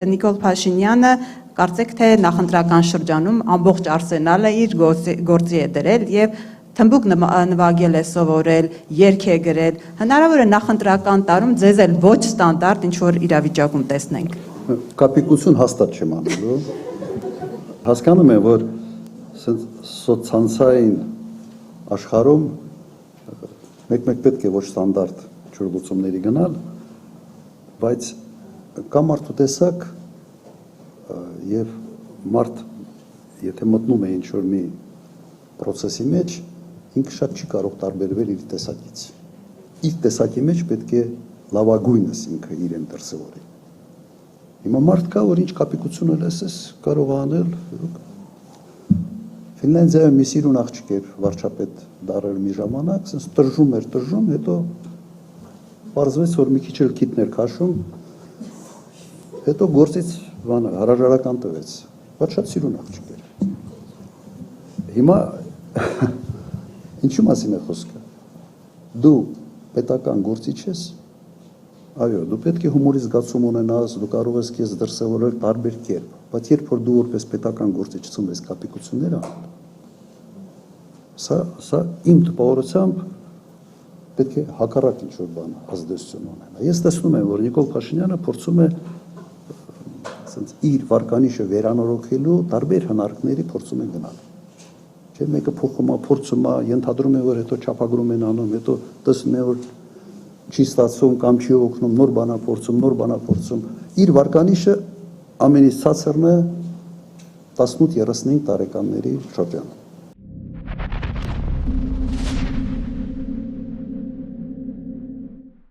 Նիկոլ Փաշինյանը կարծեք թե նախընտրական շրջանում ամբողջ արսենալը իր գործի է դրել եւ թմբուկ նվագել է սովորել, երգ է գրել, հնարավոր է նախընտրական տարում ձեզ էլ ոչ ստանդարտ ինչ որ իրավիճակում տեսնենք։ Կապիկություն հաստատ չեմ անելու։ Հասկանում եմ, որ սոցցանցային աշխարհում մեկ-մեկ պետք է ոչ ստանդարտ ճյուղությունների գնալ, բայց կա մարդու տեսակ եւ մարդ եթե մտնում է ինչ-որ մի process-ի մեջ, ինքը շատ չի կարող տարբերվել իր տեսակից։ Իր տեսակի մեջ պետք է լավագույնս ինքը իրեն դրսևորի։ Հիմա մարդ կա, որ ինչ կապիկություն լսես կարող անել։ Ֆինլանդիայում մի սիրուն աղջիկ էր վարչապետ դարել մի ժամանակ, ասես տրժում էր, հետո պարզվեց, որ մի քիչ էլ քիթներ քաշում, հետո գործից հրաժարական տվեց, բայց շատ սիրուն աղջիկ էր։ Հիմա ինչու մասին է խոսքը։ Դու պետական գործիչ ես, այո, դու պետք է հումորի զգացում ունենաս, դու կարող ես քեզ դրսևորել տարբեր կերպ, բայց երբ որ դու որպես պետական գործիչ ցնցես կապիկություններ անել, սա իմ տպավորությամբ պետք է հակառակ ինչ-որ բան ազդեցություն ունենա։ Ես տեսնում եմ, որ Նիկոլ Փաշինյանը փորձում է իր վարկանիշը վերանորոգելու տարբեր հնարքների փորձում է գնալ։ Չէ, մեկը փորձում է, ենթադրում է, որ հետո չափագրում են անում, հետո տեսնում է, որ չի ստացվում կամ չի օգնում, նոր բանա փորձում։ Իր վարկանիշը ամենից ցածրն է 18-35 տարեկանների շրջանում։